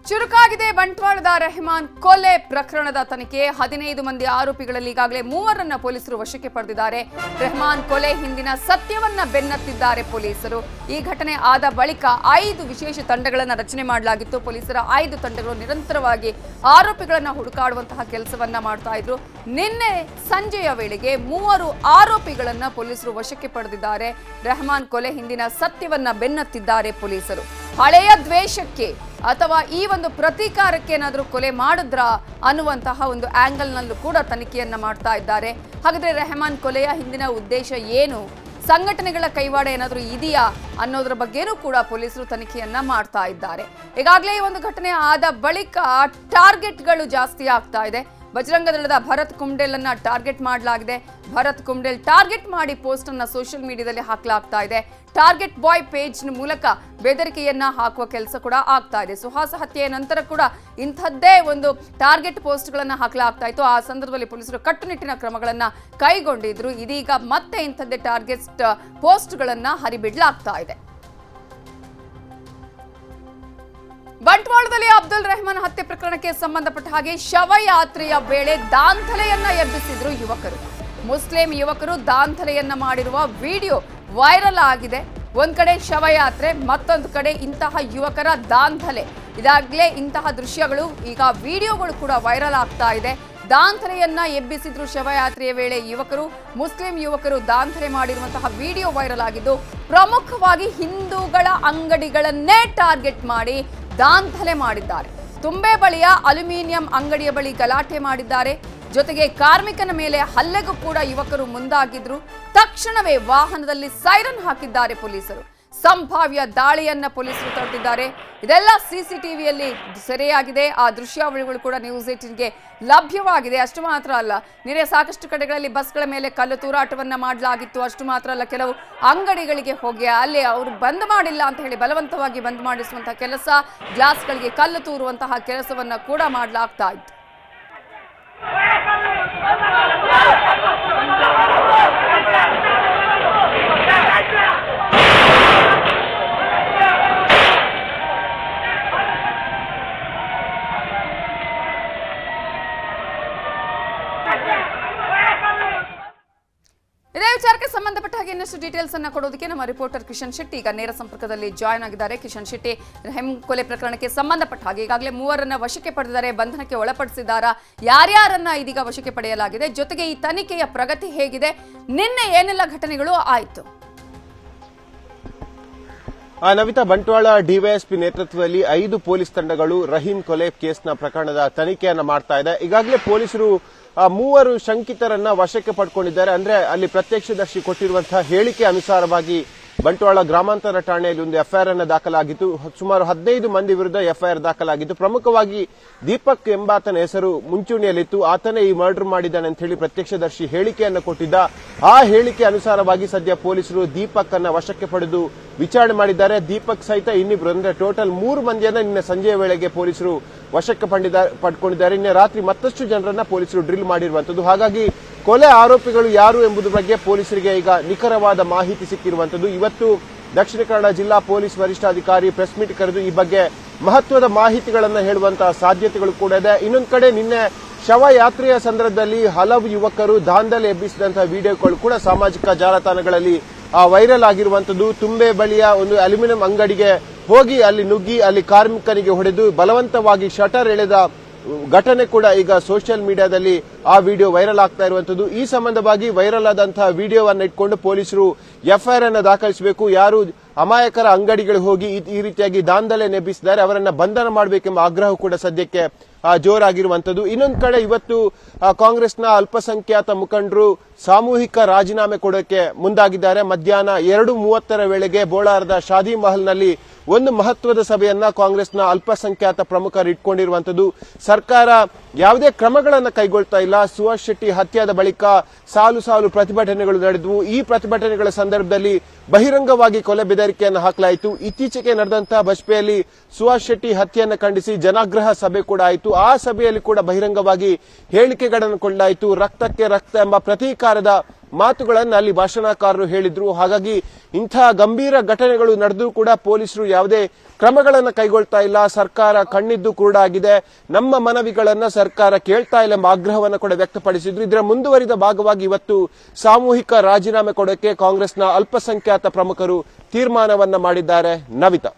ಚುರುಕಾಗಿದೆ ಬಂಟ್ವಾಳದ ರೆಹಮಾನ್ ಕೊಲೆ ಪ್ರಕರಣದ ತನಿಖೆ 15 ಮಂದಿ ಆರೋಪಿಗಳಲ್ಲಿ ಈಗಾಗಲೇ 3ರನ್ನ ಪೊಲೀಸರು ವಶಕ್ಕೆ ಪಡೆದಿದ್ದಾರೆ. ರೆಹಮಾನ್ ಕೊಲೆ ಹಿಂದಿನ ಸತ್ಯವನ್ನ ಬೆನ್ನತ್ತಿದ್ದಾರೆ ಪೊಲೀಸರು. ಈ ಘಟನೆ ಆದ ಬಳಿಕ 5 ವಿಶೇಷ ತಂಡಗಳನ್ನು ರಚನೆ ಮಾಡಲಾಗಿತ್ತು. ಪೊಲೀಸರ 5 ತಂಡಗಳು ನಿರಂತರವಾಗಿ ಆರೋಪಿಗಳನ್ನು ಹುಡುಕಾಡುವಂತಹ ಕೆಲಸವನ್ನ ಮಾಡ್ತಾ ಇದ್ರು. ನಿನ್ನೆ ಸಂಜೆಯ ವೇಳೆಗೆ 3 ಆರೋಪಿಗಳನ್ನು ಪೊಲೀಸರು ವಶಕ್ಕೆ ಪಡೆದಿದ್ದಾರೆ. ರೆಹಮಾನ್ ಕೊಲೆ ಹಿಂದಿನ ಸತ್ಯವನ್ನ ಬೆನ್ನತ್ತಿದ್ದಾರೆ ಪೊಲೀಸರು. ಹಳೆಯ ದ್ವೇಷಕ್ಕೆ ಅಥವಾ ಈ ಒಂದು ಪ್ರತೀಕಾರಕ್ಕೆ ಏನಾದರೂ ಕೊಲೆ ಮಾಡಿದ್ರಾ ಅನ್ನುವಂತಹ ಒಂದು ಆಂಗಲ್ ನಲ್ಲೂ ಕೂಡ ತನಿಖೆಯನ್ನ ಮಾಡ್ತಾ ಇದ್ದಾರೆ. ಹಾಗಾದ್ರೆ ರೆಹಮಾನ್ ಕೊಲೆಯ ಹಿಂದಿನ ಉದ್ದೇಶ ಏನು, ಸಂಘಟನೆಗಳ ಕೈವಾಡ ಏನಾದರೂ ಇದೆಯಾ ಅನ್ನೋದ್ರ ಬಗ್ಗೆನೂ ಕೂಡ ಪೊಲೀಸರು ತನಿಖೆಯನ್ನ ಮಾಡ್ತಾ ಇದ್ದಾರೆ. ಈಗಾಗಲೇ ಈ ಒಂದು ಘಟನೆ ಆದ ಬಳಿಕ ಟಾರ್ಗೆಟ್ಗಳು ಜಾಸ್ತಿ ಆಗ್ತಾ ಇದೆ. ಬಜರಂಗ ದಳದ ಭರತ್ ಕುಮ್ಡೆಲ್ ಅನ್ನ ಟಾರ್ಗೆಟ್ ಮಾಡಲಾಗಿದೆ. ಭರತ್ ಕುಮ್ಡೆಲ್ ಟಾರ್ಗೆಟ್ ಮಾಡಿ ಪೋಸ್ಟ್ ಅನ್ನ ಸೋಷಿಯಲ್ ಮೀಡಿಯಾದಲ್ಲಿ ಹಾಕಲಾಗ್ತಾ ಇದೆ. ಟಾರ್ಗೆಟ್ ಬಾಯ್ ಪೇಜ್ ಮೂಲಕ ಬೆದರಿಕೆಯನ್ನ ಹಾಕುವ ಕೆಲಸ ಕೂಡ ಆಗ್ತಾ ಇದೆ. ಸುಹಾಸ ಹತ್ಯೆಯ ನಂತರ ಕೂಡ ಇಂಥದ್ದೇ ಒಂದು ಟಾರ್ಗೆಟ್ ಪೋಸ್ಟ್ಗಳನ್ನ ಹಾಕಲಾಗ್ತಾ ಇತ್ತು. ಆ ಸಂದರ್ಭದಲ್ಲಿ ಪೊಲೀಸರು ಕಟ್ಟುನಿಟ್ಟಿನ ಕ್ರಮಗಳನ್ನ ಕೈಗೊಂಡಿದ್ರು. ಇದೀಗ ಮತ್ತೆ ಇಂಥದ್ದೇ ಟಾರ್ಗೆಟ್ ಪೋಸ್ಟ್ಗಳನ್ನ ಹರಿಬಿಡಲಾಗ್ತಾ ಇದೆ. ಬಂಟ್ವಾಳದಲ್ಲಿ ಅಬ್ದುಲ್ ರೆಹಮಾನ್ ಹತ್ಯೆ ಪ್ರಕರಣಕ್ಕೆ ಸಂಬಂಧಪಟ್ಟ ಹಾಗೆ ಶವಯಾತ್ರೆಯ ವೇಳೆ ದಾಂಧಲೆಯನ್ನ ಎಬ್ಬಿಸಿದ್ರು ಯುವಕರು. ಮುಸ್ಲಿಂ ಯುವಕರು ದಾಂಧಲೆಯನ್ನ ಮಾಡಿರುವ ವಿಡಿಯೋ ವೈರಲ್ ಆಗಿದೆ. ಒಂದ್ ಕಡೆ ಶವಯಾತ್ರೆ, ಮತ್ತೊಂದು ಕಡೆ ಇಂತಹ ಯುವಕರ ದಾಂಧಲೆ. ಇದಾಗಲೇ ಇಂತಹ ದೃಶ್ಯಗಳು, ಈಗ ವಿಡಿಯೋಗಳು ಕೂಡ ವೈರಲ್ ಆಗ್ತಾ ಇದೆ. ದಾಂಧಲೆಯನ್ನ ಎಬ್ಬಿಸಿದ್ರು ಶವಯಾತ್ರೆಯ ವೇಳೆ ಯುವಕರು. ಮುಸ್ಲಿಂ ಯುವಕರು ದಾಂಧಲೆ ಮಾಡಿರುವಂತಹ ವಿಡಿಯೋ ವೈರಲ್ ಆಗಿದ್ದು, ಪ್ರಮುಖವಾಗಿ ಹಿಂದೂಗಳ ಅಂಗಡಿಗಳನ್ನೇ ಟಾರ್ಗೆಟ್ ಮಾಡಿ ದಾಂಧಲೆ ಮಾಡಿದ್ದಾರೆ. ತುಂಬೆ ಬಳಿಯ ಅಲ್ಯೂಮಿನಿಯಂ ಅಂಗಡಿಯ ಬಳಿ ಗಲಾಟೆ ಮಾಡಿದ್ದಾರೆ. ಜೊತೆಗೆ ಕಾರ್ಮಿಕನ ಮೇಲೆ ಹಲ್ಲೆಗೂ ಕೂಡ ಯುವಕರು ಮುಂದಾಗಿದ್ರು. ತಕ್ಷಣವೇ ವಾಹನದಲ್ಲಿ ಸೈರನ್ ಹಾಕಿದ್ದಾರೆ ಪೊಲೀಸರು. ಸಂಭಾವ್ಯ ದಾಳಿಯನ್ನ ಪೊಲೀಸರು ತಡೆದಿದ್ದಾರೆ. ಇದೆಲ್ಲ ಸಿಸಿಟಿವಿಯಲ್ಲಿ ಸೆರೆಯಾಗಿದೆ. ಆ ದೃಶ್ಯಾವಳಿಗಳು ಕೂಡ ನ್ಯೂಸ್ 18ಗೆ ಲಭ್ಯವಾಗಿದೆ. ಅಷ್ಟು ಮಾತ್ರ ಅಲ್ಲ, ನಿನ್ನೆ ಸಾಕಷ್ಟು ಕಡೆಗಳಲ್ಲಿ ಬಸ್ಗಳ ಮೇಲೆ ಕಲ್ಲು ತೂರಾಟವನ್ನ ಮಾಡಲಾಗಿತ್ತು. ಅಷ್ಟು ಮಾತ್ರ ಅಲ್ಲ, ಕೆಲವು ಅಂಗಡಿಗಳಿಗೆ ಹೋಗಿ ಅಲ್ಲಿ ಅವರು ಬಂದ್ ಮಾಡಿಲ್ಲ ಅಂತ ಹೇಳಿ ಬಲವಂತವಾಗಿ ಬಂದ್ ಮಾಡಿಸುವಂತಹ ಕೆಲಸ, ಗ್ಲಾಸ್ಗಳಿಗೆ ಕಲ್ಲು ತೂರುವಂತಹ ಕೆಲಸವನ್ನ ಕೂಡ ಮಾಡಲಾಗ್ತಾ ಇತ್ತು. ಇದೇ ವಿಚಾರಕ್ಕೆ ಸಂಬಂಧಪಟ್ಟ ಹಾಗೆ ಇನ್ನಷ್ಟು ಡೀಟೇಲ್ಸ್ ಅನ್ನ ಕೊಡೋದಕ್ಕೆ ನಮ್ಮ ರಿಪೋರ್ಟರ್ ಕಿಶನ್ ಶೆಟ್ಟಿ ಈಗ ನೇರ ಸಂಪರ್ಕದಲ್ಲಿ ಜಾಯ್ನ್ ಆಗಿದ್ದಾರೆ. ಕಿಶನ್ ಶೆಟ್ಟಿ, ರೆಹಮಾನ್ ಕೊಲೆ ಪ್ರಕರಣಕ್ಕೆ ಸಂಬಂಧಪಟ್ಟ ಹಾಗೆ ಈಗಾಗಲೇ 3ರನ್ನ ವಶಕ್ಕೆ ಪಡೆದಿದ್ದಾರೆ, ಬಂಧನಕ್ಕೆ ಒಳಪಡಿಸಿದ್ದಾರಾ, ಯಾರ್ಯಾರನ್ನ ಇದೀಗ ವಶಕ್ಕೆ ಪಡೆಯಲಾಗಿದೆ, ಜೊತೆಗೆ ಈ ತನಿಖೆಯ ಪ್ರಗತಿ ಹೇಗಿದೆ, ನಿನ್ನೆ ಏನೆಲ್ಲ ಘಟನೆಗಳು ಆಯಿತು? ನವಿತಾ, ಬಂಟ್ವಾಳ ಡಿವೈಎಸ್ಪಿ ನೇತೃತ್ವದಲ್ಲಿ 5 ಪೊಲೀಸ್ ತಂಡಗಳು ರಹೀಂ ಕೊಲೆ ಕೇಸ್ನ ಪ್ರಕರಣದ ತನಿಖೆಯನ್ನ ಮಾಡ್ತಾ ಇದೆ. ಈಗಾಗಲೇ ಪೊಲೀಸರು 3 ಶಂಕಿತರನ್ನ ವಶಕ್ಕೆ ಪಡ್ಕೊಂಡಿದ್ದಾರೆ. ಅಂದ್ರೆ ಅಲ್ಲಿ ಪ್ರತ್ಯಕ್ಷದರ್ಶಿ ಕೊಟ್ಟಿರುವಂತಹ ಹೇಳಿಕೆ ಅನುಸಾರವಾಗಿ ಬಂಟ್ವಾಳ ಗ್ರಾಮಾಂತರ ಠಾಣೆಯಲ್ಲಿ ಒಂದು ಎಫ್ಐಆರ್ ಅನ್ನು ದಾಖಲಾಗಿತ್ತು. ಸುಮಾರು 15 ಮಂದಿ ವಿರುದ್ಧ ಎಫ್ಐಆರ್ ದಾಖಲಾಗಿತ್ತು. ಪ್ರಮುಖವಾಗಿ ದೀಪಕ್ ಎಂಬಾತನ ಹೆಸರು ಮುಂಚೂಣಿಯಲ್ಲಿತ್ತು. ಆತನೇ ಈ ಮರ್ಡರ್ ಮಾಡಿದ್ದಾನೆ ಅಂತ ಹೇಳಿ ಪ್ರತ್ಯಕ್ಷದರ್ಶಿ ಹೇಳಿಕೆಯನ್ನು ಕೊಟ್ಟಿದ್ದ. ಆ ಹೇಳಿಕೆ ಅನುಸಾರವಾಗಿ ಸದ್ಯ ಪೊಲೀಸರು ದೀಪಕ್ ಅನ್ನ ವಶಕ್ಕೆ ಪಡೆದು ವಿಚಾರಣೆ ಮಾಡಿದ್ದಾರೆ. ದೀಪಕ್ ಸಹಿತ ಇನ್ನಿಬ್ರು, ಅಂದ್ರೆ ಟೋಟಲ್ 3 ಮಂದಿಯನ್ನ ನಿನ್ನೆ ಸಂಜೆಯ ವೇಳೆಗೆ ಪೊಲೀಸರು ವಶಕ್ಕೆ ಪಡ್ಕೊಂಡಿದ್ದಾರೆ. ನಿನ್ನೆ ರಾತ್ರಿ ಮತ್ತಷ್ಟು ಜನರನ್ನ ಪೊಲೀಸರು ಡ್ರಿಲ್ ಮಾಡಿರುವಂತದ್ದು. ಹಾಗಾಗಿ ಕೊಲೆ ಆರೋಪಿಗಳು ಯಾರು ಎಂಬುದರ ಬಗ್ಗೆ ಪೊಲೀಸರಿಗೆ ಈಗ ನಿಖರವಾದ ಮಾಹಿತಿ ಸಿಕ್ಕಿರುವಂತದ್ದು. ಇವತ್ತು ದಕ್ಷಿಣ ಕನ್ನಡ ಜಿಲ್ಲಾ ಪೊಲೀಸ್ ವರಿಷ್ಠಾಧಿಕಾರಿ ಪ್ರೆಸ್ ಮೀಟ್ ಕರೆದು ಈ ಬಗ್ಗೆ ಮಹತ್ವದ ಮಾಹಿತಿಗಳನ್ನು ಹೇಳುವಂತಹ ಸಾಧ್ಯತೆಗಳು ಕೂಡ ಇದೆ. ಇನ್ನೊಂದು ಕಡೆ ನಿನ್ನೆ ಶವಯಾತ್ರೆಯ ಸಂದರ್ಭದಲ್ಲಿ ಹಲವು ಯುವಕರು ದಾಂಧಲೆ ಎಬ್ಬಿಸಿದಂತಹ ವಿಡಿಯೋಗಳು ಕೂಡ ಸಾಮಾಜಿಕ ಜಾಲತಾಣಗಳಲ್ಲಿ ವೈರಲ್ ಆಗಿರುವಂತದ್ದು. ತುಂಬೆ ಬಳಿಯ ಒಂದು ಅಲ್ಯೂಮಿನಿಯಂ ಅಂಗಡಿಗೆ ಹೋಗಿ ಅಲ್ಲಿ ನುಗ್ಗಿ ಅಲ್ಲಿ ಕಾರ್ಮಿಕನಿಗೆ ಹೊಡೆದು ಬಲವಂತವಾಗಿ ಶಟರ್ ಎಳೆದ ಘಟನೆ ಕೂಡ ಈಗ ಸೋಷಿಯಲ್ ಮೀಡಿಯಾದಲ್ಲಿ ಆ ವಿಡಿಯೋ ವೈರಲ್ ಆಗ್ತಾ ಇರುವಂತದ್ದು. ಈ ಸಂಬಂಧವಾಗಿ ವೈರಲ್ ಆದಂತಹ ವಿಡಿಯೋವನ್ನು ಇಟ್ಕೊಂಡು ಪೊಲೀಸರು ಎಫ್ಐಆರ್ ಅನ್ನು ದಾಖಲಿಸಬೇಕು. ಯಾರು ಅಮಾಯಕರ ಅಂಗಡಿಗಳಿಗೆ ಹೋಗಿ ಈ ರೀತಿಯಾಗಿ ದಾಂಧಲೆ ನೆಬ್ಬಿಸಿದ್ದಾರೆ ಅವರನ್ನ ಬಂಧನ ಮಾಡಬೇಕೆಂಬ ಆಗ್ರಹ ಕೂಡ ಸದ್ಯಕ್ಕೆ ಜೋರಾಗಿರುವಂತದ್ದು. ಇನ್ನೊಂದು ಕಡೆ ಇವತ್ತು ಕಾಂಗ್ರೆಸ್ನ ಅಲ್ಪಸಂಖ್ಯಾತ ಮುಖಂಡರು ಸಾಮೂಹಿಕ ರಾಜೀನಾಮೆ ಕೊಡೋಕೆ ಮುಂದಾಗಿದ್ದಾರೆ. ಮಧ್ಯಾಹ್ನ 2:30 ವೇಳೆಗೆ ಬೋಳಾರದ ಶಾದಿ ಮಹಲ್ನಲ್ಲಿ ಒಂದು ಮಹತ್ವದ ಸಭೆಯನ್ನ ಕಾಂಗ್ರೆಸ್ನ ಅಲ್ಪಸಂಖ್ಯಾತ ಪ್ರಮುಖರು ಇಟ್ಕೊಂಡಿರುವಂತದ್ದು. ಸರ್ಕಾರ ಯಾವುದೇ ಕ್ರಮಗಳನ್ನು ಕೈಗೊಳ್ತಾ ಇಲ್ಲ. ಸುಹಾಸ್ ಶೆಟ್ಟಿ ಹತ್ಯೆಯಾದ ಬಳಿಕ ಸಾಲು ಪ್ರತಿಭಟನೆಗಳು ನಡೆದವು. ಈ ಪ್ರತಿಭಟನೆಗಳ ಸಂದರ್ಭದಲ್ಲಿ ಬಹಿರಂಗವಾಗಿ ಕೊಲೆ ಬೆದರಿಕೆಯನ್ನು ಹಾಕಲಾಯಿತು. ಇತ್ತೀಚೆಗೆ ನಡೆದಂತಹ ಬಜ್ಪೆಯಲ್ಲಿ ಸುಹಾಸ್ ಶೆಟ್ಟಿ ಹತ್ಯೆಯನ್ನು ಖಂಡಿಸಿ ಜನಾಗ್ರಹ ಸಭೆ ಕೂಡ ಆಯಿತು. ಆ ಸಭೆಯಲ್ಲಿ ಕೂಡ ಬಹಿರಂಗವಾಗಿ ಹೇಳಿಕೆಗಳನ್ನು ಕೊಡಲಾಯಿತು. ರಕ್ತಕ್ಕೆ ರಕ್ತ ಎಂಬ ಪ್ರತೀಕಾರದ ಮಾತುಗಳನ್ನ ಅಲ್ಲಿ ಭಾಷಣಕಾರರು ಹೇಳಿದ್ರು. ಹಾಗಾಗಿ ಇಂಥ ಗಂಭೀರ ಘಟನೆಗಳು ನಡೆದು ಕೂಡ ಪೊಲೀಸರು ಯಾವುದೇ ಕ್ರಮಗಳನ್ನು ಕೈಗೊಳ್ತಾ ಇಲ್ಲ. ಸರ್ಕಾರ ಕಣ್ಣಿದ್ದು ಕುರುಡಾಗಿದೆ. ನಮ್ಮ ಮನವಿಗಳನ್ನ ಸರ್ಕಾರ ಕೇಳ್ತಾ ಇಲ್ಲ ಎಂಬ ಆಗ್ರಹವನ್ನು ಕೂಡ ವ್ಯಕ್ತಪಡಿಸಿದ್ರು. ಇದರ ಮುಂದುವರಿದ ಭಾಗವಾಗಿ ಇವತ್ತು ಸಾಮೂಹಿಕ ರಾಜೀನಾಮೆ ಕೊಡೋಕೆ ಕಾಂಗ್ರೆಸ್ನ ಅಲ್ಪಸಂಖ್ಯಾತ ಪ್ರಮುಖರು ತೀರ್ಮಾನವನ್ನ ಮಾಡಿದ್ದಾರೆ. ನವಿತಾ.